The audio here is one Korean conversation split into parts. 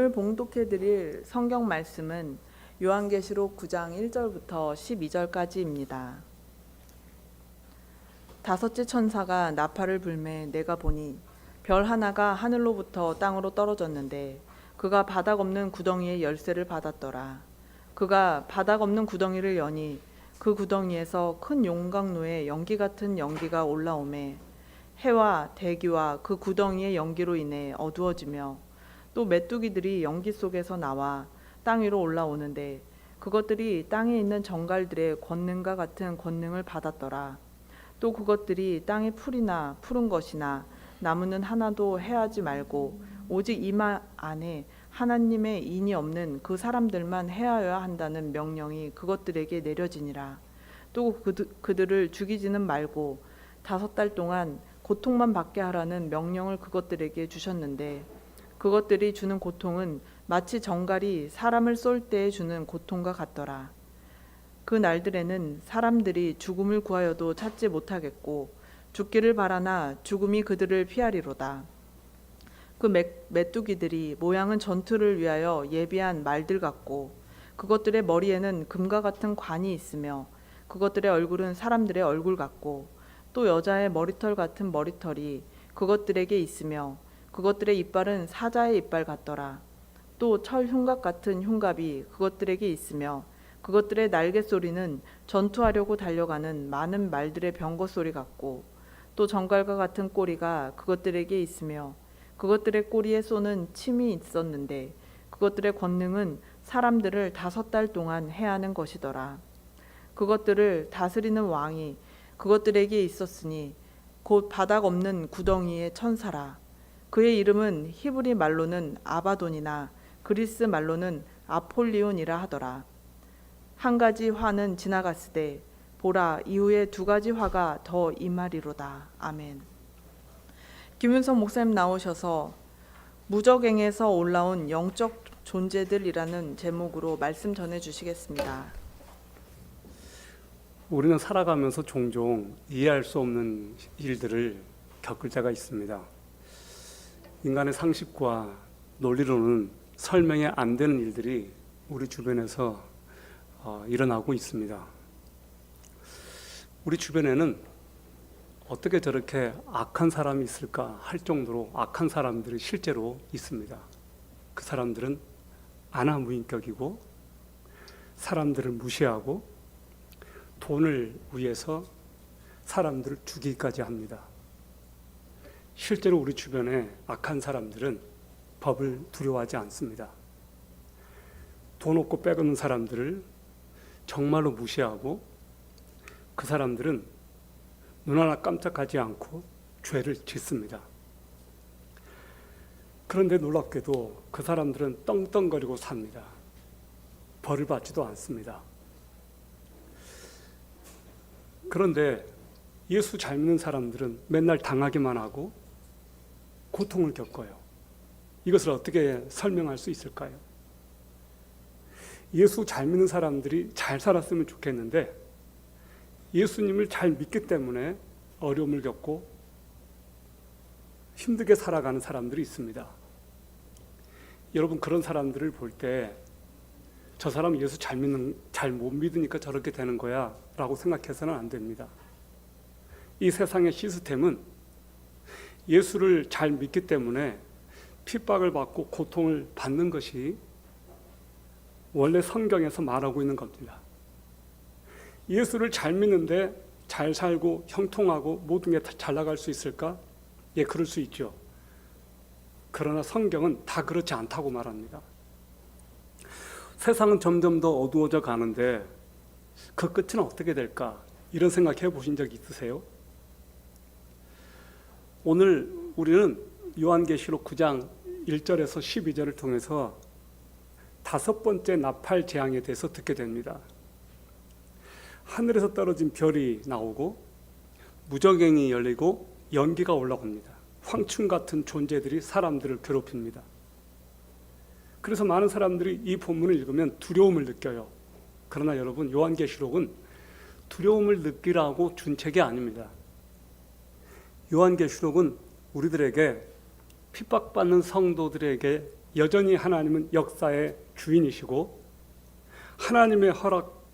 오늘 봉독해 드릴 성경 말씀은 요한계시록 9장 1절부터 12절까지입니다. 다섯째 천사가 나팔을 불매 내가 보니 별 하나가 하늘로부터 땅으로 떨어졌는데 그가 바닥 없는 구덩이의 열쇠를 받았더라. 그가 바닥 없는 구덩이를 여니 그 구덩이에서 큰 용광로에 연기 같은 연기가 올라오매 해와 대기와 그 구덩이의 연기로 인해 어두워지며 또 메뚜기들이 연기 속에서 나와 땅 위로 올라오는데 그것들이 땅에 있는 정갈들의 권능과 같은 권능을 받았더라. 또 그것들이 땅의 풀이나 푸른 것이나 나무는 하나도 해하지 말고 오직 이마 안에 하나님의 인이 없는 그 사람들만 해하여야 한다는 명령이 그것들에게 내려지니라. 또 그들을 죽이지는 말고 5달 동안 고통만 받게 하라는 명령을 그것들에게 주셨는데 그것들이 주는 고통은 마치 정갈이 사람을 쏠 때에 주는 고통과 같더라. 그 날들에는 사람들이 죽음을 구하여도 찾지 못하겠고 죽기를 바라나 죽음이 그들을 피하리로다. 그 메뚜기들이 모양은 전투를 위하여 예비한 말들 같고 그것들의 머리에는 금과 같은 관이 있으며 그것들의 얼굴은 사람들의 얼굴 같고 또 여자의 머리털 같은 머리털이 그것들에게 있으며 그것들의 이빨은 사자의 이빨 같더라. 또 철 흉갑 같은 흉갑이 그것들에게 있으며 그것들의 날개 소리는 전투하려고 달려가는 많은 말들의 병거 소리 같고 또 정갈과 같은 꼬리가 그것들에게 있으며 그것들의 꼬리에 쏘는 침이 있었는데 그것들의 권능은 사람들을 5달 동안 해하는 것이더라. 그것들을 다스리는 왕이 그것들에게 있었으니 곧 바닥 없는 구덩이의 천사라. 그의 이름은 히브리 말로는 아바돈이나 그리스 말로는 아폴리온이라 하더라. 한 가지 화는 지나갔으되 보라 이후에 2가지 화가 더 임하리로다. 아멘. 김윤석 목사님 나오셔서 무적행에서 올라온 영적 존재들이라는 제목으로 말씀 전해 주시겠습니다. 우리는 살아가면서 종종 이해할 수 없는 일들을 겪을 때가 있습니다. 인간의 상식과 논리로는 설명이 안 되는 일들이 우리 주변에서 일어나고 있습니다. 우리 주변에는 어떻게 저렇게 악한 사람이 있을까 할 정도로 악한 사람들이 실제로 있습니다. 그 사람들은 안하무인격이고 사람들을 무시하고 돈을 위해서 사람들을 죽이기까지 합니다. 실제로 우리 주변에 악한 사람들은 법을 두려워하지 않습니다. 돈 없고 빼앗는 사람들을 정말로 무시하고 그 사람들은 눈 하나 깜짝하지 않고 죄를 짓습니다. 그런데 놀랍게도 그 사람들은 떵떵거리고 삽니다. 벌을 받지도 않습니다. 그런데 예수 잘 믿는 사람들은 맨날 당하기만 하고 고통을 겪어요. 이것을 어떻게 설명할 수 있을까요? 예수 잘 믿는 사람들이 잘 살았으면 좋겠는데 예수님을 잘 믿기 때문에 어려움을 겪고 힘들게 살아가는 사람들이 있습니다. 여러분 그런 사람들을 볼 때 저 사람 예수 잘 못 믿으니까 저렇게 되는 거야 라고 생각해서는 안 됩니다. 이 세상의 시스템은 예수를 잘 믿기 때문에 핍박을 받고 고통을 받는 것이 원래 성경에서 말하고 있는 겁니다. 예수를 잘 믿는데 잘 살고 형통하고 모든 게 잘 나갈 수 있을까? 예, 그럴 수 있죠. 그러나 성경은 다 그렇지 않다고 말합니다. 세상은 점점 더 어두워져 가는데 그 끝은 어떻게 될까? 이런 생각해 보신 적 있으세요? 오늘 우리는 요한계시록 9장 1절에서 12절을 통해서 5번째 나팔 재앙에 대해서 듣게 됩니다. 하늘에서 떨어진 별이 나오고 무적행이 열리고 연기가 올라옵니다. 황충 같은 존재들이 사람들을 괴롭힙니다. 그래서 많은 사람들이 이 본문을 읽으면 두려움을 느껴요. 그러나 여러분 요한계시록은 두려움을 느끼라고 준 책이 아닙니다. 요한계시록은 우리들에게 핍박받는 성도들에게 여전히 하나님은 역사의 주인이시고 하나님의 허락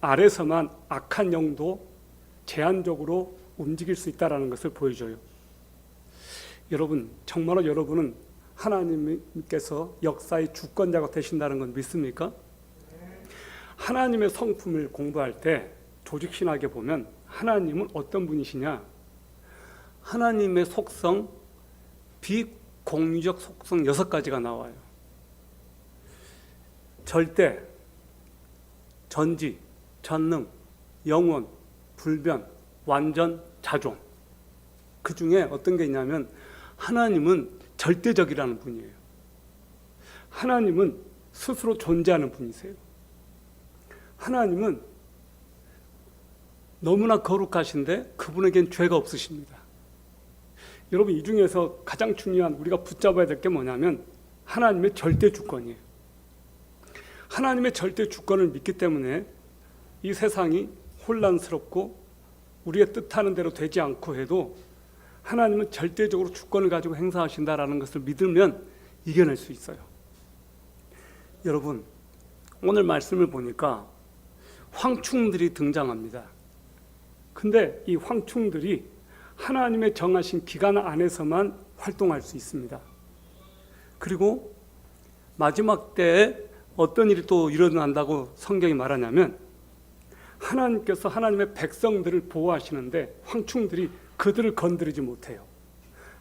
아래서만 악한 영도 제한적으로 움직일 수 있다는 것을 보여줘요. 여러분, 정말로 여러분은 하나님께서 역사의 주권자가 되신다는 건 믿습니까? 하나님의 성품을 공부할 때 조직신학에 보면 하나님은 어떤 분이시냐? 하나님의 속성, 비공유적 속성 6가지가 나와요. 절대, 전지, 전능, 영원, 불변, 완전, 자존. 그 중에 어떤 게 있냐면 하나님은 절대적이라는 분이에요. 하나님은 스스로 존재하는 분이세요. 하나님은 너무나 거룩하신데 그분에겐 죄가 없으십니다. 여러분, 이 중에서 가장 중요한 우리가 붙잡아야 될 게 뭐냐면 하나님의 절대 주권이에요. 하나님의 절대 주권을 믿기 때문에 이 세상이 혼란스럽고 우리의 뜻하는 대로 되지 않고 해도 하나님은 절대적으로 주권을 가지고 행사하신다라는 것을 믿으면 이겨낼 수 있어요. 여러분, 오늘 말씀을 보니까 황충들이 등장합니다. 근데 이 황충들이 하나님의 정하신 기간 안에서만 활동할 수 있습니다. 그리고 마지막 때에 어떤 일이 또 일어난다고 성경이 말하냐면 하나님께서 하나님의 백성들을 보호하시는데 황충들이 그들을 건드리지 못해요.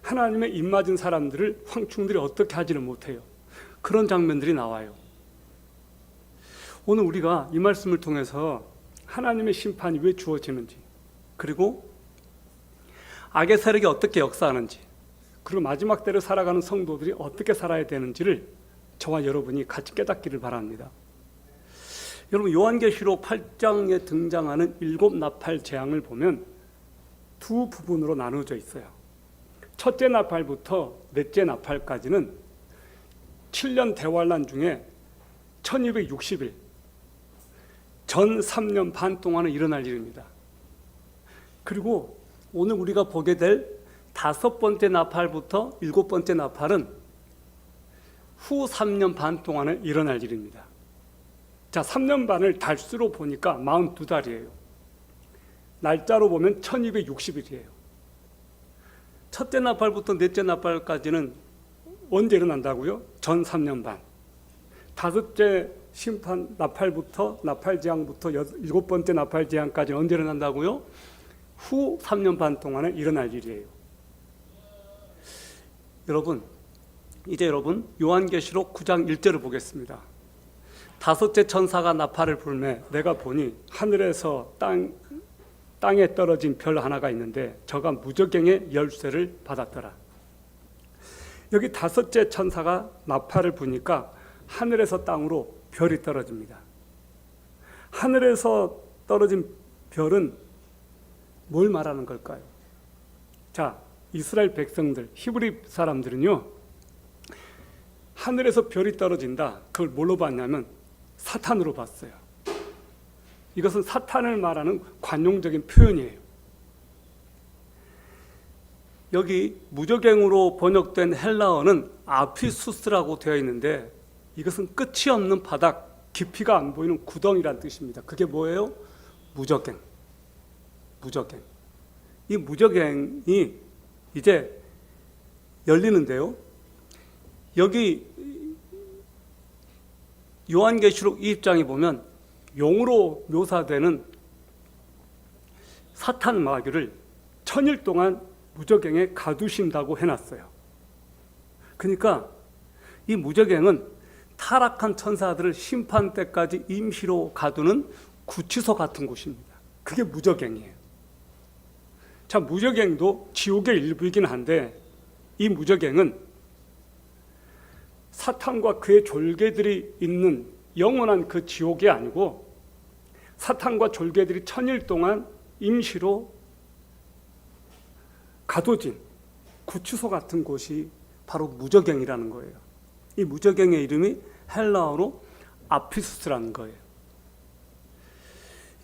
하나님의 입맞은 사람들을 황충들이 어떻게 하지를 못해요. 그런 장면들이 나와요. 오늘 우리가 이 말씀을 통해서 하나님의 심판이 왜 주어지는지, 그리고 악의 세력이 어떻게 역사하는지, 그리고 마지막 때를 살아가는 성도들이 어떻게 살아야 되는지를 저와 여러분이 같이 깨닫기를 바랍니다. 여러분, 요한계시록 8장에 등장하는 7 나팔 재앙을 보면 두 부분으로 나누어져 있어요. 첫째 나팔부터 넷째 나팔까지는 7년 대환란 중에 1260일, 전 3년 반 동안은 일어날 일입니다. 그리고 오늘 우리가 보게 될 5번째 나팔부터 7번째 나팔은 후 3년 반 동안에 일어날 일입니다. 자, 3년 반을 달수로 보니까 42달이에요. 날짜로 보면 1260일이에요. 첫째 나팔부터 넷째 나팔까지는 언제 일어난다고요? 전 3년 반. 다섯째 심판 나팔부터 나팔재앙부터 7번째 나팔재앙까지 언제 일어난다고요? 후 3년 반 동안에 일어날 일이에요. 여러분, 이제 여러분 요한계시록 9장 1절을 보겠습니다. 다섯째 천사가 나팔을 불매 내가 보니 하늘에서 땅에 떨어진 별 하나가 있는데 저가 무저갱의 열쇠를 받았더라. 여기 다섯째 천사가 나팔을 부니까 하늘에서 땅으로 별이 떨어집니다. 하늘에서 떨어진 별은 뭘 말하는 걸까요? 자, 이스라엘 백성들, 히브리 사람들은요, 하늘에서 별이 떨어진다, 그걸 뭘로 봤냐면 사탄으로 봤어요. 이것은 사탄을 말하는 관용적인 표현이에요. 여기 무저갱으로 번역된 헬라어는 아피수스라고 되어 있는데 이것은 끝이 없는 바닥, 깊이가 안 보이는 구덩이란 뜻입니다. 그게 뭐예요? 무저갱. 무저갱. 이 무저갱이 이제 열리는데요. 여기 요한계시록 20장에 보면 용으로 묘사되는 사탄 마귀를 1000일 동안 무저갱에 가두신다고 해놨어요. 그러니까 이 무저갱은 타락한 천사들을 심판 때까지 임시로 가두는 구치소 같은 곳입니다. 그게 무저갱이에요. 자, 무저갱도 지옥의 일부이긴 한데 이 무저갱은 사탄과 그의 졸개들이 있는 영원한 그 지옥이 아니고 사탄과 졸개들이 1000일 동안 임시로 가둬진 구치소 같은 곳이 바로 무저갱이라는 거예요. 이 무저갱의 이름이 헬라어로 아피수스라는 거예요.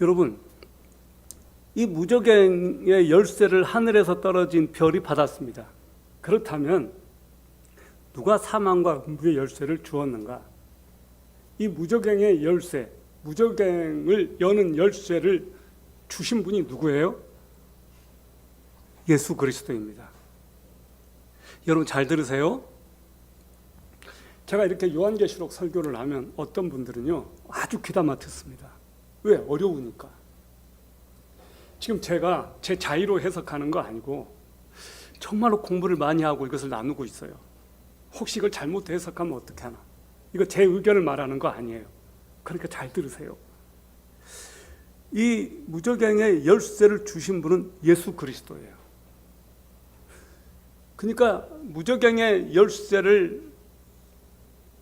여러분, 이 무저갱의 열쇠를 하늘에서 떨어진 별이 받았습니다. 그렇다면 누가 사망과 음부의 열쇠를 주었는가? 이 무저갱의 열쇠, 무저갱을 여는 열쇠를 주신 분이 누구예요? 예수 그리스도입니다. 여러분 잘 들으세요. 제가 이렇게 요한계시록 설교를 하면 어떤 분들은요 아주 귀담아 듣습니다. 왜? 어려우니까. 지금 제가 제 자의로 해석하는 거 아니고 정말로 공부를 많이 하고 이것을 나누고 있어요. 혹시 이걸 잘못 해석하면 어떻게 하나? 이거 제 의견을 말하는 거 아니에요. 그러니까 잘 들으세요. 이 무저갱의 열쇠를 주신 분은 예수 그리스도예요. 그러니까 무저갱의 열쇠를,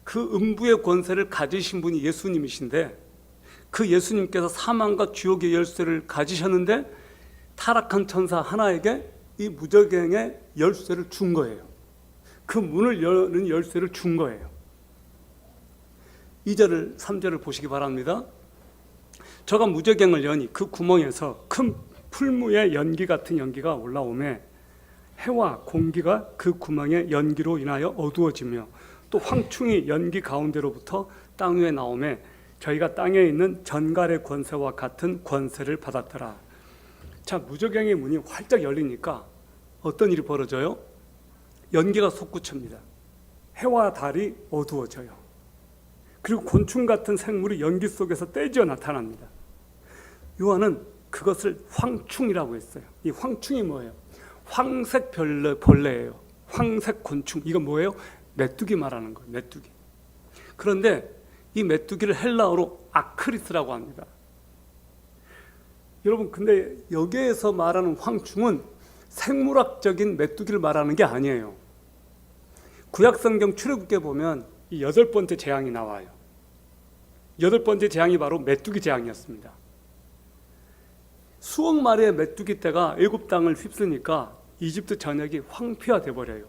그 음부의 권세를 가지신 분이 예수님이신데, 그 예수님께서 사망과 지옥의 열쇠를 가지셨는데 타락한 천사 하나에게 이 무저갱의 열쇠를 준 거예요. 그 문을 여는 열쇠를 준 거예요. 2절을 3절을 보시기 바랍니다. 저가 무저갱을 여니 그 구멍에서 큰 풀무의 연기 같은 연기가 올라오매 해와 공기가 그 구멍의 연기로 인하여 어두워지며 또 황충이 연기 가운데로부터 땅 위에 나오매 저희가 땅에 있는 전갈의 권세와 같은 권세를 받았더라. 자, 무저갱의 문이 활짝 열리니까 어떤 일이 벌어져요? 연기가 솟구칩니다. 해와 달이 어두워져요. 그리고 곤충 같은 생물이 연기 속에서 떼지어 나타납니다. 요한은 그것을 황충이라고 했어요. 이 황충이 뭐예요? 황색 벌레예요. 황색 곤충. 이건 뭐예요? 메뚜기 말하는 거예요. 메뚜기. 그런데 이 메뚜기를 헬라어로 아크리스라고 합니다. 여러분, 근데 여기에서 말하는 황충은 생물학적인 메뚜기를 말하는 게 아니에요. 구약성경 출애굽기에 보면 이 8번째 재앙이 나와요. 8번째 재앙이 바로 메뚜기 재앙이었습니다. 수억 마리의 메뚜기 떼가 애굽 땅을 휩쓰니까 이집트 전역이 황폐화돼 버려요.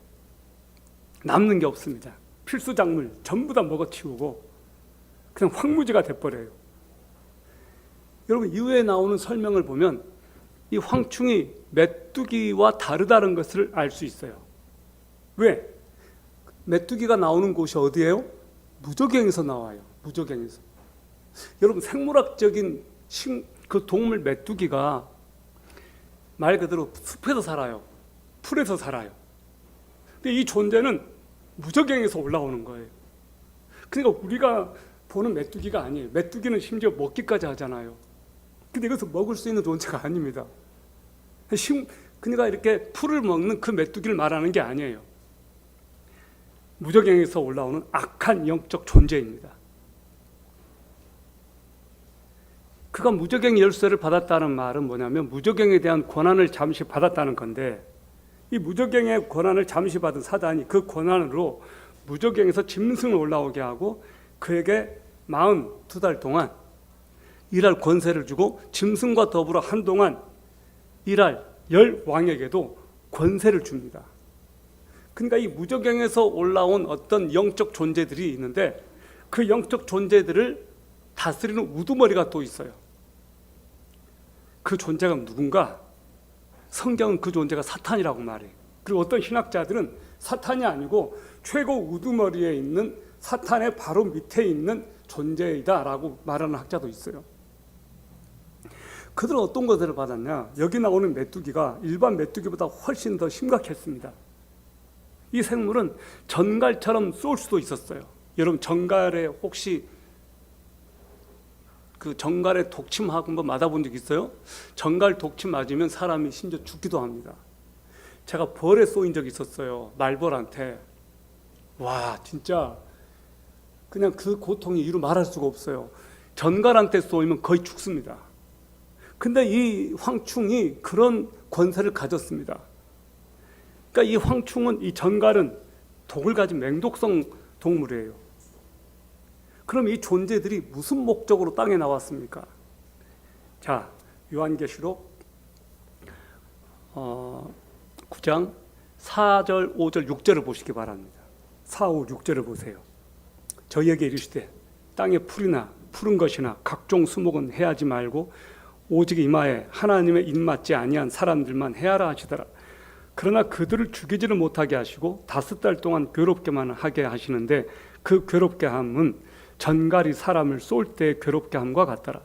남는 게 없습니다. 필수 작물 전부 다 먹어치우고 그냥 황무지가 돼버려요. 여러분, 이후에 나오는 설명을 보면 이 황충이 메뚜기와 다르다는 것을 알 수 있어요. 왜? 메뚜기가 나오는 곳이 어디예요? 무저갱에서 나와요. 무저갱에서. 여러분, 생물학적인 그 동물 메뚜기가 말 그대로 숲에서 살아요. 풀에서 살아요. 근데 이 존재는 무저갱에서 올라오는 거예요. 그러니까 우리가 보는 메뚜기가 아니에요. 메뚜기는 심지어 먹기까지 하잖아요. 근데 이것을 먹을 수 있는 존재가 아닙니다. 그러니까 이렇게 풀을 먹는 그 메뚜기를 말하는 게 아니에요. 무저갱에서 올라오는 악한 영적 존재입니다. 그가 무저갱 열쇠를 받았다는 말은 뭐냐면 무저갱에 대한 권한을 잠시 받았다는 건데, 이 무저갱의 권한을 잠시 받은 사단이 그 권한으로 무저갱에서 짐승을 올라오게 하고 그에게 42달 동안 일할 권세를 주고 짐승과 더불어 한동안 일할 10왕에게도 권세를 줍니다. 그러니까 이 무저갱에서 올라온 어떤 영적 존재들이 있는데 그 영적 존재들을 다스리는 우두머리가 또 있어요. 그 존재가 누군가? 성경은 그 존재가 사탄이라고 말해요. 그리고 어떤 신학자들은 사탄이 아니고 최고 우두머리에 있는 사탄의 바로 밑에 있는 존재이다라고 말하는 학자도 있어요. 그들은 어떤 것들을 받았냐? 여기 나오는 메뚜기가 일반 메뚜기보다 훨씬 더 심각했습니다. 이 생물은 전갈처럼 쏠 수도 있었어요. 여러분, 전갈에 혹시 그 전갈에 독침하고 한번 맞아본 적 있어요? 전갈 독침 맞으면 사람이 심지어 죽기도 합니다. 제가 벌에 쏘인 적이 있었어요. 말벌한테. 와, 진짜 그냥 그 고통이 이루 말할 수가 없어요. 전갈한테 쏘이면 거의 죽습니다. 근데 이 황충이 그런 권세를 가졌습니다. 그러니까 이 황충은, 이 전갈은 독을 가진 맹독성 동물이에요. 그럼 이 존재들이 무슨 목적으로 땅에 나왔습니까? 자, 요한계시록 9장 4절, 5절, 6절을 보시기 바랍니다. 4, 5, 6절을 보세요. 저희에게 이르시되 땅의 풀이나 푸른 것이나 각종 수목은 해하지 말고 오직 이마에 하나님의 입맞지 아니한 사람들만 해하라 하시더라. 그러나 그들을 죽이지를 못하게 하시고 5달 동안 괴롭게만 하게 하시는데 그 괴롭게 함은 전갈이 사람을 쏠 때 괴롭게 함과 같더라.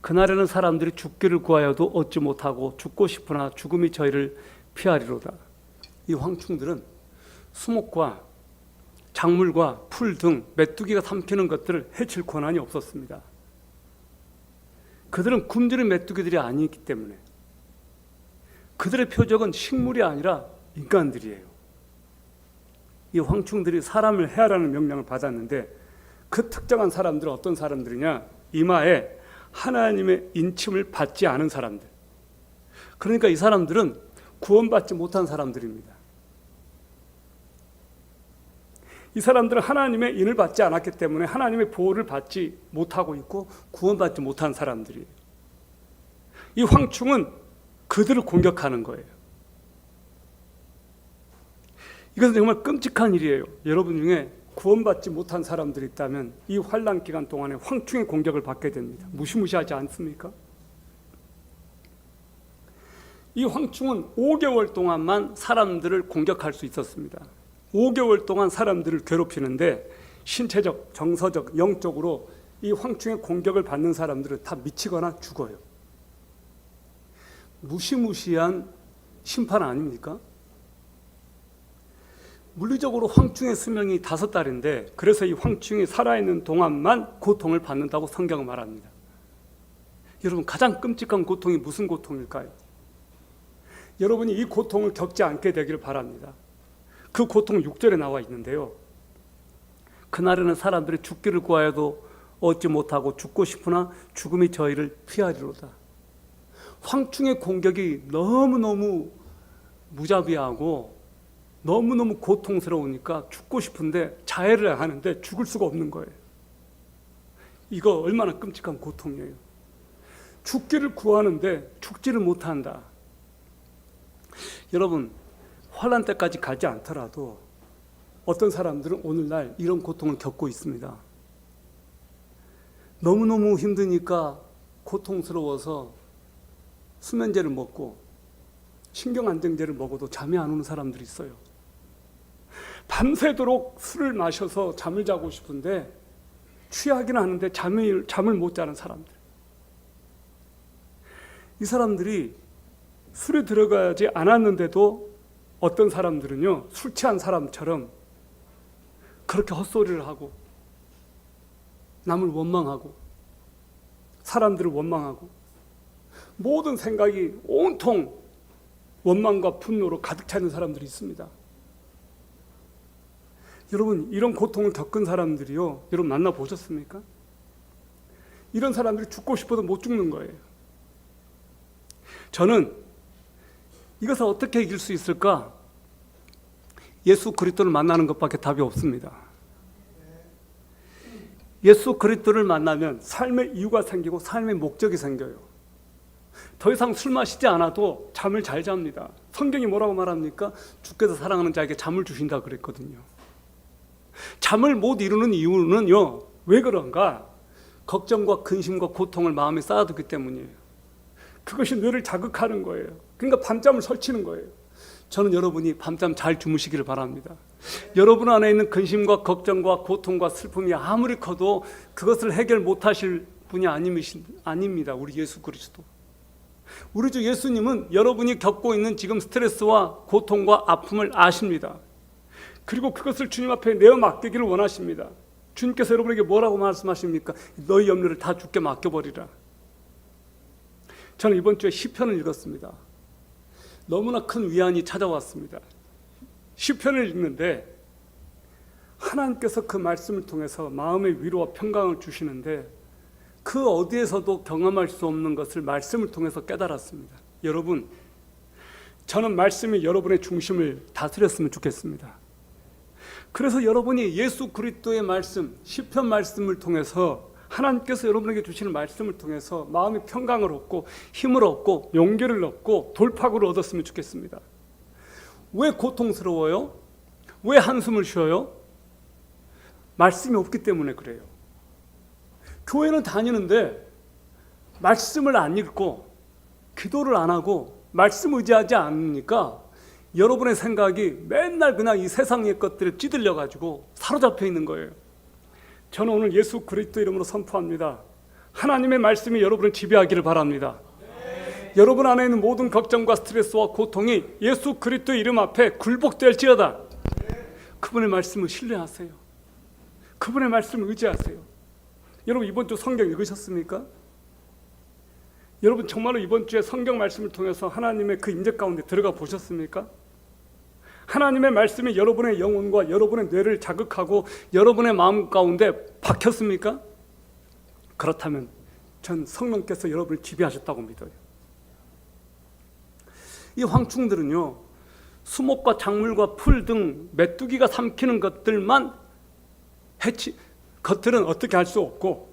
그날에는 사람들이 죽기를 구하여도 얻지 못하고 죽고 싶으나 죽음이 저희를 피하리로다. 이 황충들은 수목과 작물과 풀 등 메뚜기가 삼키는 것들을 해칠 권한이 없었습니다. 그들은 굶주린 메뚜기들이 아니기 때문에 그들의 표적은 식물이 아니라 인간들이에요. 이 황충들이 사람을 해하라는 명령을 받았는데 그 특정한 사람들은 어떤 사람들이냐? 이마에 하나님의 인침을 받지 않은 사람들. 그러니까 이 사람들은 구원받지 못한 사람들입니다. 이 사람들은 하나님의 인을 받지 않았기 때문에 하나님의 보호를 받지 못하고 있고 구원받지 못한 사람들이에요. 이 황충은 그들을 공격하는 거예요. 이것은 정말 끔찍한 일이에요. 여러분 중에 구원받지 못한 사람들이 있다면 이 환난 기간 동안에 황충의 공격을 받게 됩니다. 무시무시하지 않습니까? 이 황충은 5개월 동안만 사람들을 공격할 수 있었습니다. 5개월 동안 사람들을 괴롭히는데 신체적, 정서적, 영적으로 이 황충의 공격을 받는 사람들은 다 미치거나 죽어요. 무시무시한 심판 아닙니까? 물리적으로 황충의 수명이 5달인데 그래서 이 황충이 살아있는 동안만 고통을 받는다고 성경은 말합니다. 여러분, 가장 끔찍한 고통이 무슨 고통일까요? 여러분이 이 고통을 겪지 않게 되기를 바랍니다. 그 고통 6절에 나와 있는데요. 그날에는 사람들이 죽기를 구하여도 얻지 못하고 죽고 싶으나 죽음이 저희를 피하리로다. 황충의 공격이 너무너무 무자비하고 너무너무 고통스러우니까 죽고 싶은데 자해를 하는데 죽을 수가 없는 거예요. 이거 얼마나 끔찍한 고통이에요. 죽기를 구하는데 죽지를 못한다. 여러분, 환난 때까지 가지 않더라도 어떤 사람들은 오늘날 이런 고통을 겪고 있습니다. 너무너무 힘드니까 고통스러워서 수면제를 먹고 신경안정제를 먹어도 잠이 안 오는 사람들이 있어요. 밤새도록 술을 마셔서 잠을 자고 싶은데 취하긴 하는데 잠을 못 자는 사람들. 이 사람들이 술에 들어가지 않았는데도 어떤 사람들은요, 술 취한 사람처럼 그렇게 헛소리를 하고 남을 원망하고 사람들을 원망하고 모든 생각이 온통 원망과 분노로 가득 차 있는 사람들이 있습니다. 여러분, 이런 고통을 겪은 사람들이요, 여러분 만나보셨습니까? 이런 사람들이 죽고 싶어도 못 죽는 거예요. 저는 이것을 어떻게 이길 수 있을까? 예수 그리스도를 만나는 것밖에 답이 없습니다. 예수 그리스도를 만나면 삶의 이유가 생기고 삶의 목적이 생겨요. 더 이상 술 마시지 않아도 잠을 잘 잡니다. 성경이 뭐라고 말합니까? 주께서 사랑하는 자에게 잠을 주신다 그랬거든요. 잠을 못 이루는 이유는요, 왜 그런가? 걱정과 근심과 고통을 마음에 쌓아두기 때문이에요. 그것이 뇌를 자극하는 거예요. 그러니까 밤잠을 설치는 거예요. 저는 여러분이 밤잠 잘 주무시기를 바랍니다. 여러분 안에 있는 근심과 걱정과 고통과 슬픔이 아무리 커도 그것을 해결 못하실 분이 아닙니다. 우리 예수 그리스도. 우리 주 예수님은 여러분이 겪고 있는 지금 스트레스와 고통과 아픔을 아십니다. 그리고 그것을 주님 앞에 내어 맡기기를 원하십니다. 주님께서 여러분에게 뭐라고 말씀하십니까? 너희 염려를 다 주께 맡겨버리라. 저는 이번 주에 시편을 읽었습니다. 너무나 큰 위안이 찾아왔습니다. 시편을 읽는데 하나님께서 그 말씀을 통해서 마음의 위로와 평강을 주시는데 그 어디에서도 경험할 수 없는 것을 말씀을 통해서 깨달았습니다. 여러분, 저는 말씀이 여러분의 중심을 다스렸으면 좋겠습니다. 그래서 여러분이 예수 그리스도의 말씀, 시편 말씀을 통해서 하나님께서 여러분에게 주시는 말씀을 통해서 마음의 평강을 얻고 힘을 얻고 용기를 얻고 돌파구를 얻었으면 좋겠습니다. 왜 고통스러워요? 왜 한숨을 쉬어요? 말씀이 없기 때문에 그래요. 교회는 다니는데 말씀을 안 읽고 기도를 안 하고 말씀 의지하지 않으니까 여러분의 생각이 맨날 그냥 이 세상의 것들에 찌들려 가지고 사로잡혀 있는 거예요. 저는 오늘 예수 그리스도 이름으로 선포합니다. 하나님의 말씀이 여러분을 지배하기를 바랍니다. 여러분 안에 있는 모든 걱정과 스트레스와 고통이 예수 그리스도 이름 앞에 굴복될지어다. 그분의 말씀을 신뢰하세요. 그분의 말씀을 의지하세요. 여러분 이번 주 성경 읽으셨습니까? 여러분 정말로 이번 주에 성경 말씀을 통해서 하나님의 그 임재 가운데 들어가 보셨습니까? 하나님의 말씀이 여러분의 영혼과 여러분의 뇌를 자극하고 여러분의 마음 가운데 박혔습니까? 그렇다면 전 성령께서 여러분을 지배하셨다고 믿어요. 이 황충들은요, 수목과 작물과 풀 등 메뚜기가 삼키는 것들만 겉들은 어떻게 할 수 없고,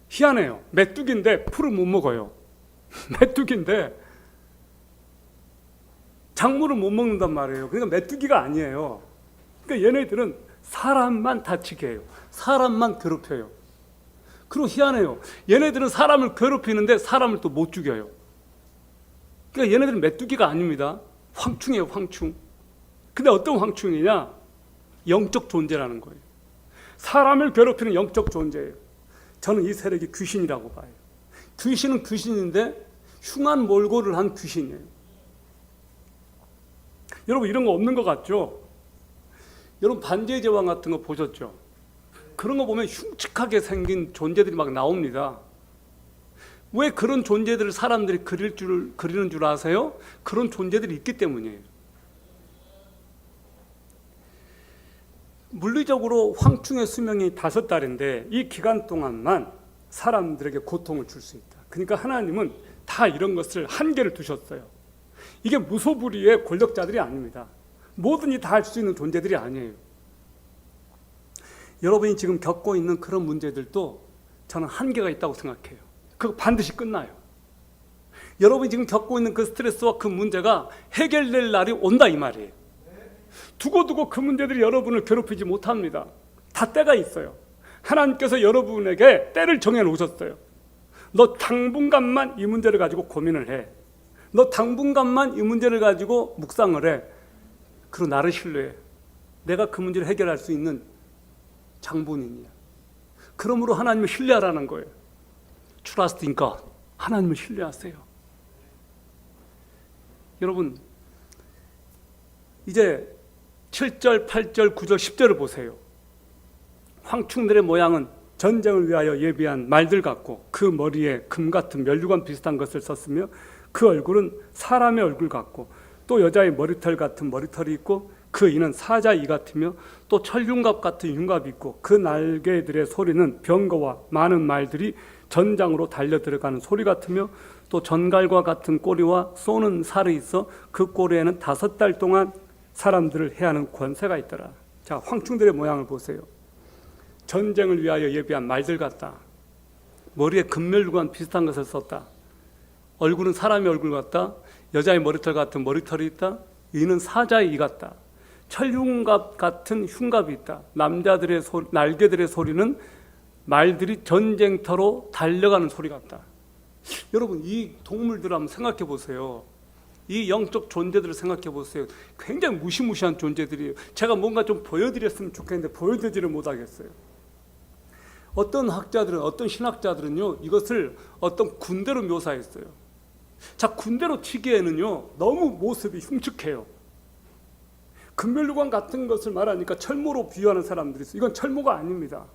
희한해요. 메뚜기인데 풀을 못 먹어요. 메뚜기인데 작물을 못 먹는단 말이에요. 그러니까 메뚜기가 아니에요. 그러니까 얘네들은 사람만 다치게 해요. 사람만 괴롭혀요. 그리고 희한해요. 얘네들은 사람을 괴롭히는데 사람을 또 못 죽여요. 그러니까 얘네들은 메뚜기가 아닙니다. 황충이에요, 황충. 근데 어떤 황충이냐? 영적 존재라는 거예요. 사람을 괴롭히는 영적 존재예요. 저는 이 세력이 귀신이라고 봐요. 귀신은 귀신인데 흉한 몰골을 한 귀신이에요. 여러분 이런 거 없는 것 같죠? 여러분 반지의 제왕 같은 거 보셨죠? 그런 거 보면 흉측하게 생긴 존재들이 막 나옵니다. 왜 그런 존재들을 사람들이 그리는 줄 아세요? 그런 존재들이 있기 때문이에요. 물리적으로 황충의 수명이 5달인데 이 기간 동안만 사람들에게 고통을 줄 수 있다. 그러니까 하나님은 다 이런 것을 한계를 두셨어요. 이게 무소불위의 권력자들이 아닙니다. 뭐든지 다 할 수 있는 존재들이 아니에요. 여러분이 지금 겪고 있는 그런 문제들도 저는 한계가 있다고 생각해요. 그거 반드시 끝나요. 여러분이 지금 겪고 있는 그 스트레스와 그 문제가 해결될 날이 온다 이 말이에요. 두고두고 그 문제들이 여러분을 괴롭히지 못합니다. 다 때가 있어요. 하나님께서 여러분에게 때를 정해 놓으셨어요. 너 당분간만 이 문제를 가지고 고민을 해. 너 당분간만 이 문제를 가지고 묵상을 해. 그리고 나를 신뢰해. 내가 그 문제를 해결할 수 있는 장본인이야. 그러므로 하나님을 신뢰하라는 거예요. Trust in God. 하나님을 신뢰하세요. 여러분 이제 7절, 8절, 9절, 10절을 보세요. 황충들의 모양은 전쟁을 위하여 예비한 말들 같고 그 머리에 금 같은 면류관 비슷한 것을 썼으며 그 얼굴은 사람의 얼굴 같고 또 여자의 머리털 같은 머리털이 있고 그 이는 사자 이 같으며 또 철흉갑 같은 흉갑이 있고 그 날개들의 소리는 병거와 많은 말들이 전장으로 달려 들어가는 소리 같으며 또 전갈과 같은 꼬리와 쏘는 살이 있어 그 꼬리에는 5달 동안 사람들을 해하는 권세가 있더라. 자, 황충들의 모양을 보세요. 전쟁을 위하여 예비한 말들 같다. 머리에 금멸관 비슷한 것을 썼다. 얼굴은 사람의 얼굴 같다. 여자의 머리털 같은 머리털이 있다. 이는 사자의 이 같다. 철흉갑 같은 흉갑이 있다. 남자들의 날개들의 소리는 말들이 전쟁터로 달려가는 소리 같다. 여러분 이 동물들을 한번 생각해 보세요. 이 영적 존재들을 생각해 보세요. 굉장히 무시무시한 존재들이에요. 제가 뭔가 좀 보여드렸으면 좋겠는데 보여드리지를 못하겠어요. 어떤 학자들은, 어떤 신학자들은요, 이것을 어떤 군대로 묘사했어요. 자, 군대로 치기에는요, 너무 모습이 흉측해요. 금멸류관 같은 것을 말하니까 철모로 비유하는 사람들이 있어요. 이건 철모가 아닙니다.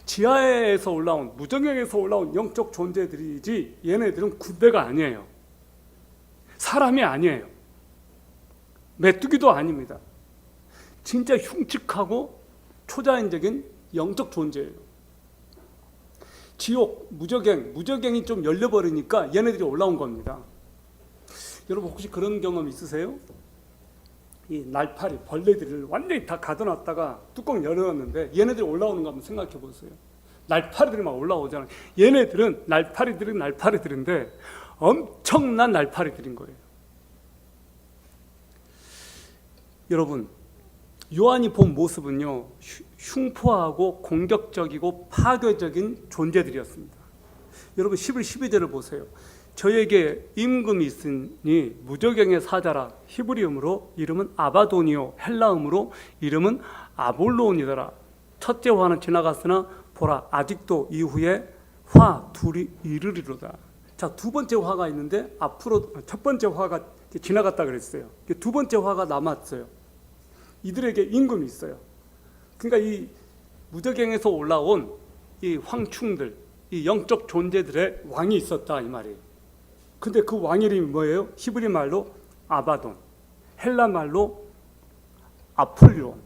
지하에서 올라온, 무정경에서 올라온 영적 존재들이지 얘네들은 군대가 아니에요. 사람이 아니에요. 메뚜기도 아닙니다. 진짜 흉측하고 초자연적인 영적 존재예요. 지옥, 무저갱이 좀 열려버리니까 얘네들이 올라온 겁니다. 여러분 혹시 그런 경험 있으세요? 이 날파리, 벌레들을 완전히 다 가둬놨다가 뚜껑 열어놨는데 얘네들이 올라오는 거 한번 생각해 보세요. 날파리들이 막 올라오잖아요. 얘네들은 날파리들인데 엄청난 날파리들인 거예요. 여러분 요한이 본 모습은요, 흉포하고 공격적이고 파괴적인 존재들이었습니다. 여러분 11, 12절을 보세요. 저에게 임금이 있으니 무저갱의 사자라. 히브리음으로 이름은 아바돈이요 헬라음으로 이름은 아볼로온이더라. 첫째 화는 지나갔으나 보라 아직도 이후에 화 둘이 이르리로다. 자, 두 번째 화가 있는데 앞으로 첫 번째 화가 지나갔다 그랬어요. 두 번째 화가 남았어요. 이들에게 임금이 있어요. 그러니까 이 무저갱에서 올라온 이 황충들, 이 영적 존재들의 왕이 있었다 이 말이에요. 근데 그 왕 이름이 뭐예요? 히브리 말로 아바돈, 헬라 말로 아폴리온.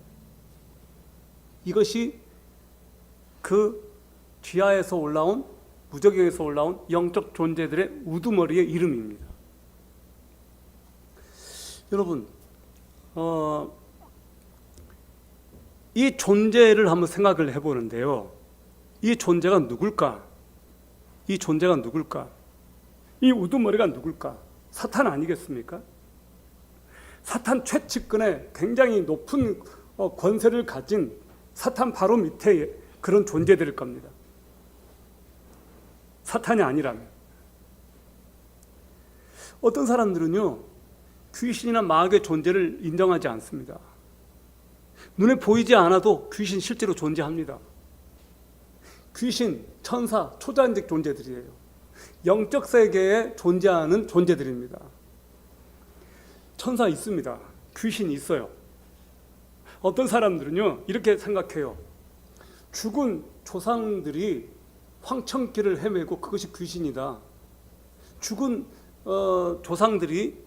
이것이 그 지하에서 올라온, 무저갱에서 올라온 영적 존재들의 우두머리의 이름입니다. 여러분, 이 존재를 한번 생각을 해보는데요. 이 존재가 누굴까? 이 존재가 누굴까? 이 우두머리가 누굴까? 사탄 아니겠습니까? 사탄 최측근에 굉장히 높은 권세를 가진 사탄 바로 밑에 그런 존재들일 겁니다. 사탄이 아니라면. 어떤 사람들은요, 귀신이나 마귀의 존재를 인정하지 않습니다. 눈에 보이지 않아도 귀신 실제로 존재합니다. 귀신, 천사, 초자연적 존재들이에요. 영적 세계에 존재하는 존재들입니다. 천사 있습니다. 귀신이 있어요. 어떤 사람들은요, 이렇게 생각해요. 죽은 조상들이 황천길을 헤매고 그것이 귀신이다. 죽은 조상들이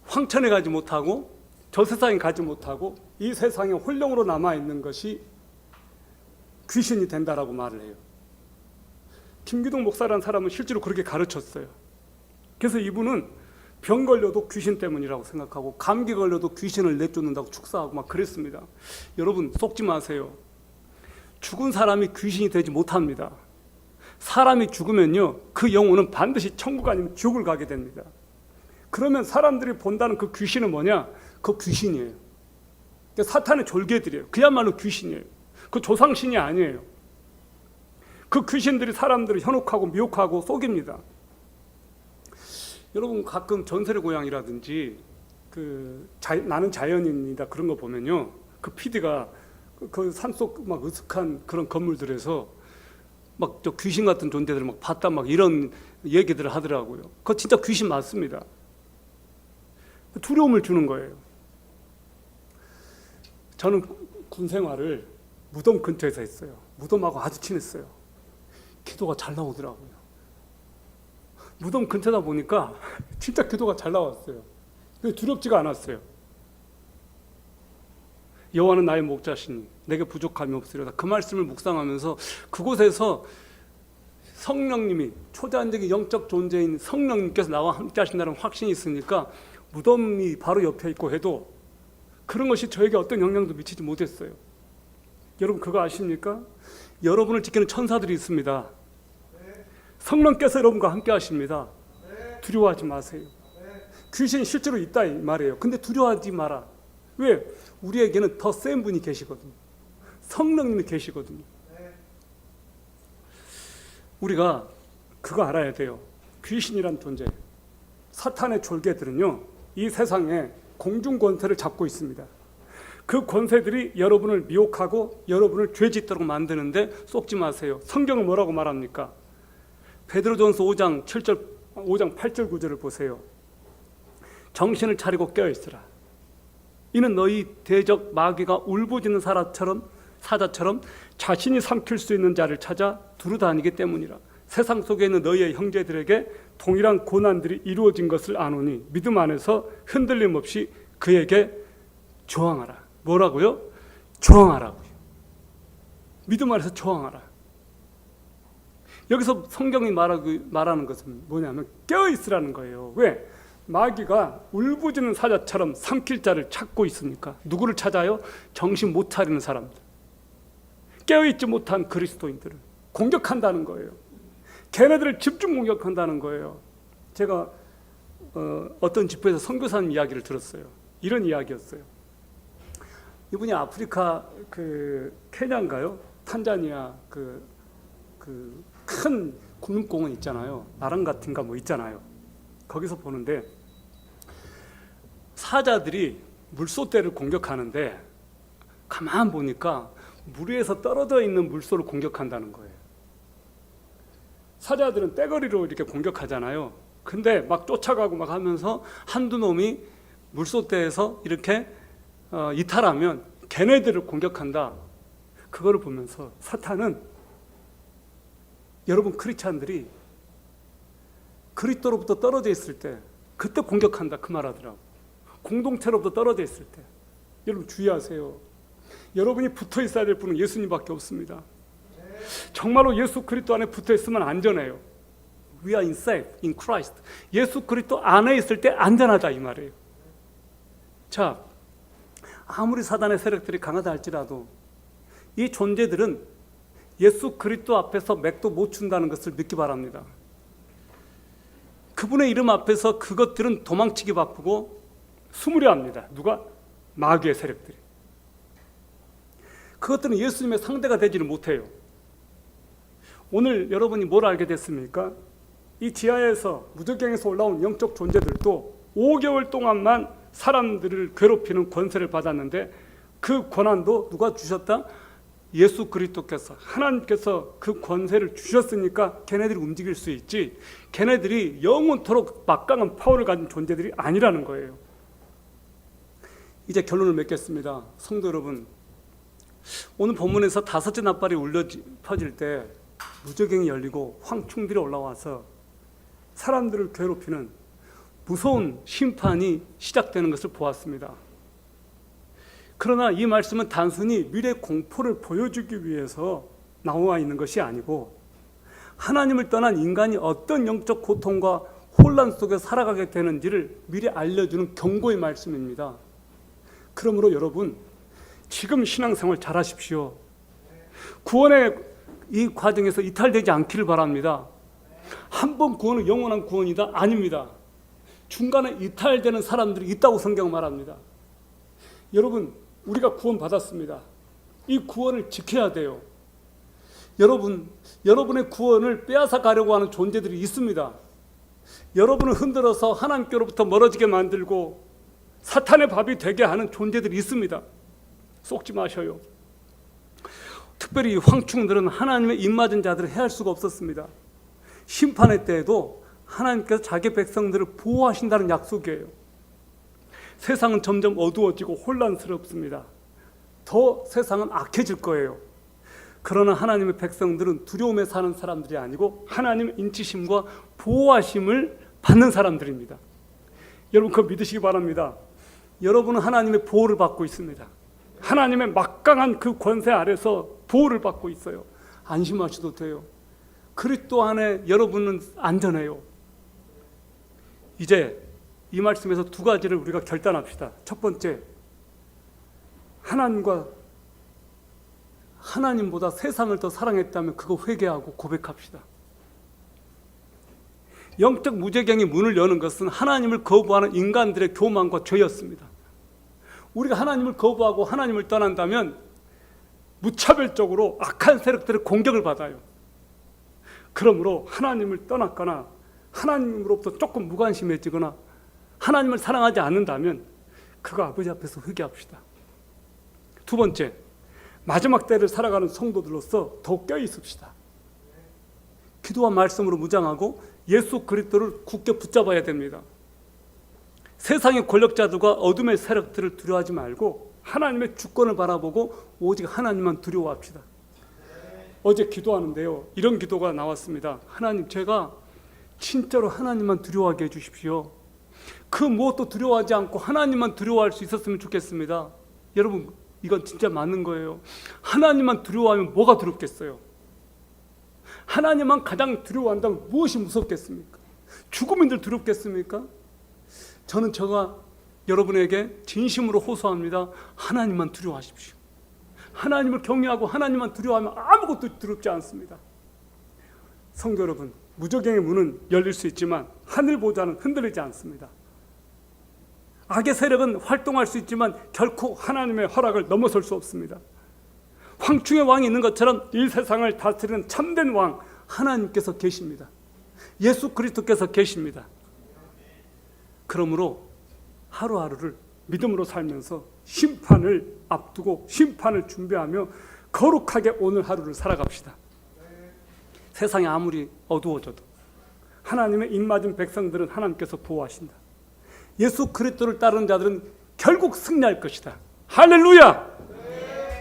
황천에 가지 못하고 저 세상에 가지 못하고 이 세상에 홀령으로 남아있는 것이 귀신이 된다라고 말을 해요. 김기동 목사라는 사람은 실제로 그렇게 가르쳤어요. 그래서 이분은 병 걸려도 귀신 때문이라고 생각하고 감기 걸려도 귀신을 내쫓는다고 축사하고 막 그랬습니다. 여러분 속지 마세요. 죽은 사람이 귀신이 되지 못합니다. 사람이 죽으면요, 그 영혼은 반드시 천국 아니면 지옥을 가게 됩니다. 그러면 사람들이 본다는 그 귀신은 뭐냐? 그 귀신이에요. 사탄의 졸개들이에요. 그야말로 귀신이에요. 그 조상신이 아니에요. 그 귀신들이 사람들을 현혹하고 미혹하고 속입니다. 여러분 가끔 전설의 고향이라든지 나는 자연인이다 그런 거 보면요, 그 PD가 그 산속 막 으슥한 그런 건물들에서 막 저 귀신 같은 존재들을 막 봤다 막 이런 얘기들을 하더라고요. 그거 진짜 귀신 맞습니다. 두려움을 주는 거예요. 저는 군 생활을 무덤 근처에서 했어요. 무덤하고 아주 친했어요. 기도가 잘 나오더라고요. 무덤 근처다 보니까 진짜 기도가 잘 나왔어요. 근데 두렵지가 않았어요. 여호와는 나의 목자시니 내게 부족함이 없으리로다. 그 말씀을 묵상하면서 그곳에서 성령님이, 초자연적인 영적 존재인 성령님께서 나와 함께 하신다는 확신이 있으니까 무덤이 바로 옆에 있고 해도 그런 것이 저에게 어떤 영향도 미치지 못했어요. 여러분 그거 아십니까? 여러분을 지키는 천사들이 있습니다. 성령께서 여러분과 함께 하십니다. 두려워하지 마세요. 귀신이 실제로 있다 이 말이에요. 근데 두려워하지 마라. 왜? 우리에게는 더 센 분이 계시거든요. 성령님이 계시거든요. 우리가 그거 알아야 돼요. 귀신이란 존재, 사탄의 졸개들은요, 이 세상에 공중 권세를 잡고 있습니다. 그 권세들이 여러분을 미혹하고 여러분을 죄짓도록 만드는데 속지 마세요. 성경은 뭐라고 말합니까? 베드로전서 5장 8절 9절을 보세요. 정신을 차리고 깨어있으라. 이는 너희 대적 마귀가 울부짖는 사자처럼 자신이 삼킬 수 있는 자를 찾아 두루다니기 때문이라. 세상 속에 있는 너희의 형제들에게 동일한 고난들이 이루어진 것을 아노니 믿음 안에서 흔들림 없이 그에게 저항하라. 뭐라고요? 저항하라고요. 믿음 안에서 저항하라. 여기서 성경이 말하는 것은 뭐냐면 깨어있으라는 거예요. 왜? 마귀가 울부짖는 사자처럼 삼킬 자를 찾고 있으니까. 누구를 찾아요? 정신 못 차리는 사람들, 깨어있지 못한 그리스도인들을 공격한다는 거예요. 걔네들을 집중 공격한다는 거예요. 제가 어떤 집회에서 선교사님 이야기를 들었어요. 이런 이야기였어요. 이분이 아프리카 케냐인가요? 탄자니아 큰 국립공원 있잖아요. 나랑가틴가 뭐 있잖아요. 거기서 보는데 사자들이 물소떼를 공격하는데 가만 보니까 물 위에서 떨어져 있는 물소를 공격한다는 거예요. 사자들은 떼거리로 이렇게 공격하잖아요. 근데 막 쫓아가고 막 하면서 한두 놈이 물소떼에서 이렇게 이탈하면 걔네들을 공격한다. 그거를 보면서 사탄은 여러분 크리스찬들이 그리스도로부터 떨어져 있을 때 그때 공격한다 그 말하더라고. 공동체로부터 떨어져 있을 때. 여러분 주의하세요. 여러분이 붙어 있어야 될 분은 예수님밖에 없습니다. 정말로 예수 그리스도 안에 붙어 있으면 안전해요. We are in safe in Christ. 예수 그리스도 안에 있을 때 안전하다 이 말이에요. 자, 아무리 사단의 세력들이 강하다 할지라도 이 존재들은 예수 그리스도 앞에서 맥도 못 춘다는 것을 믿기 바랍니다. 그분의 이름 앞에서 그것들은 도망치기 바쁘고 숨으려 합니다. 누가? 마귀의 세력들이. 그것들은 예수님의 상대가 되지를 못해요. 오늘 여러분이 뭘 알게 됐습니까? 이 지하에서 무저갱에서 올라온 영적 존재들도 5개월 동안만 사람들을 괴롭히는 권세를 받았는데 그 권한도 누가 주셨다? 예수 그리스도께서, 하나님께서 그 권세를 주셨으니까 걔네들이 움직일 수 있지, 걔네들이 영원토록 막강한 파워를 가진 존재들이 아니라는 거예요. 이제 결론을 맺겠습니다. 성도 여러분, 오늘 본문에서 다섯째 나팔이 울려 퍼질 때 무저갱이 열리고 황충들이 올라와서 사람들을 괴롭히는 무서운 심판이 시작되는 것을 보았습니다. 그러나 이 말씀은 단순히 미래 공포를 보여주기 위해서 나와 있는 것이 아니고 하나님을 떠난 인간이 어떤 영적 고통과 혼란 속에 살아가게 되는지를 미리 알려주는 경고의 말씀입니다. 그러므로 여러분, 지금 신앙생활 잘 하십시오. 구원의 이 과정에서 이탈되지 않기를 바랍니다. 한 번 구원은 영원한 구원이다? 아닙니다. 중간에 이탈되는 사람들이 있다고 성경은 말합니다. 여러분, 우리가 구원받았습니다. 이 구원을 지켜야 돼요. 여러분의 구원을 빼앗아 가려고 하는 존재들이 있습니다. 여러분을 흔들어서 하나님께로부터 멀어지게 만들고 사탄의 밥이 되게 하는 존재들이 있습니다. 속지 마셔요. 특별히 황충들은 하나님의 입맞은 자들을 해할 수가 없었습니다. 심판의 때에도 하나님께서 자기 백성들을 보호하신다는 약속이에요. 세상은 점점 어두워지고 혼란스럽습니다. 더 세상은 악해질 거예요. 그러나 하나님의 백성들은 두려움에 사는 사람들이 아니고 하나님의 인치심과 보호하심을 받는 사람들입니다. 여러분 그거 믿으시기 바랍니다. 여러분은 하나님의 보호를 받고 있습니다. 하나님의 막강한 그 권세 아래서 보호를 받고 있어요. 안심하셔도 돼요. 그리스도 안에 여러분은 안전해요. 이제 이 말씀에서 두 가지를 우리가 결단합시다. 첫 번째, 하나님보다 세상을 더 사랑했다면 그거 회개하고 고백합시다. 영적 무저갱이 문을 여는 것은 하나님을 거부하는 인간들의 교만과 죄였습니다. 우리가 하나님을 거부하고 하나님을 떠난다면 무차별적으로 악한 세력들의 공격을 받아요. 그러므로 하나님을 떠났거나 하나님으로부터 조금 무관심해지거나 하나님을 사랑하지 않는다면 그거 아버지 앞에서 회개합시다. 두 번째, 마지막 때를 살아가는 성도들로서 더욱 껴있읍시다. 기도와 말씀으로 무장하고 예수 그리스도를 굳게 붙잡아야 됩니다. 세상의 권력자들과 어둠의 세력들을 두려워하지 말고 하나님의 주권을 바라보고 오직 하나님만 두려워합시다. 어제 기도하는데요, 이런 기도가 나왔습니다. 하나님, 제가 진짜로 하나님만 두려워하게 해주십시오. 그 무엇도 두려워하지 않고 하나님만 두려워할 수 있었으면 좋겠습니다. 여러분, 이건 진짜 맞는 거예요. 하나님만 두려워하면 뭐가 두렵겠어요? 하나님만 가장 두려워한다면 무엇이 무섭겠습니까? 죽음인들 두렵겠습니까? 저는 여러분에게 진심으로 호소합니다. 하나님만 두려워하십시오. 하나님을 경외하고 하나님만 두려워하면 아무것도 두렵지 않습니다. 성도 여러분, 무저갱의 문은 열릴 수 있지만 하늘보다는 흔들리지 않습니다. 악의 세력은 활동할 수 있지만 결코 하나님의 허락을 넘어설 수 없습니다. 황충의 왕이 있는 것처럼 이 세상을 다스리는 참된 왕, 하나님께서 계십니다. 예수 그리스도께서 계십니다. 그러므로 하루하루를 믿음으로 살면서 심판을 앞두고 심판을 준비하며 거룩하게 오늘 하루를 살아갑시다. 세상이 아무리 어두워져도 하나님의 입맞은 백성들은 하나님께서 보호하신다. 예수 그리스도를 따르는 자들은 결국 승리할 것이다. 할렐루야!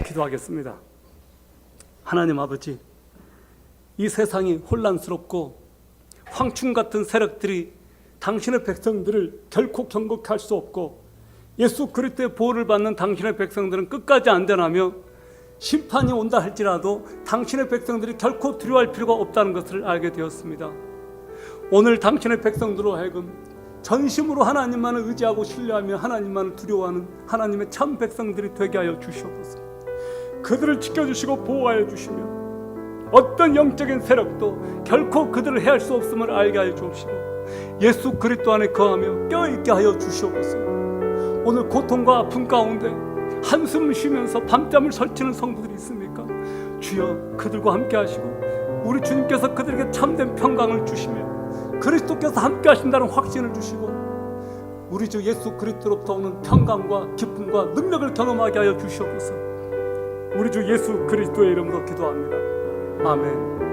기도하겠습니다. 하나님 아버지, 이 세상이 혼란스럽고 황충 같은 세력들이 당신의 백성들을 결코 경고할 수 없고 예수 그리스도의 보호를 받는 당신의 백성들은 끝까지 안전하며 심판이 온다 할지라도 당신의 백성들이 결코 두려워할 필요가 없다는 것을 알게 되었습니다. 오늘 당신의 백성들로 하여금 전심으로 하나님만을 의지하고 신뢰하며 하나님만을 두려워하는 하나님의 참 백성들이 되게 하여 주시옵소서. 그들을 지켜주시고 보호하여 주시며 어떤 영적인 세력도 결코 그들을 해할 수 없음을 알게 하여 주옵시고 예수 그리스도 안에 거하며 껴있게 하여 주시옵소서. 오늘 고통과 아픔 가운데 한숨을 쉬면서 밤잠을 설치는 성도들이 있습니까? 주여, 그들과 함께 하시고 우리 주님께서 그들에게 참된 평강을 주시며 그리스도께서 함께 하신다는 확신을 주시고 우리 주 예수 그리스도로부터 오는 평강과 기쁨과 능력을 경험하게 하여 주시옵소서. 우리 주 예수 그리스도의 이름으로 기도합니다. 아멘.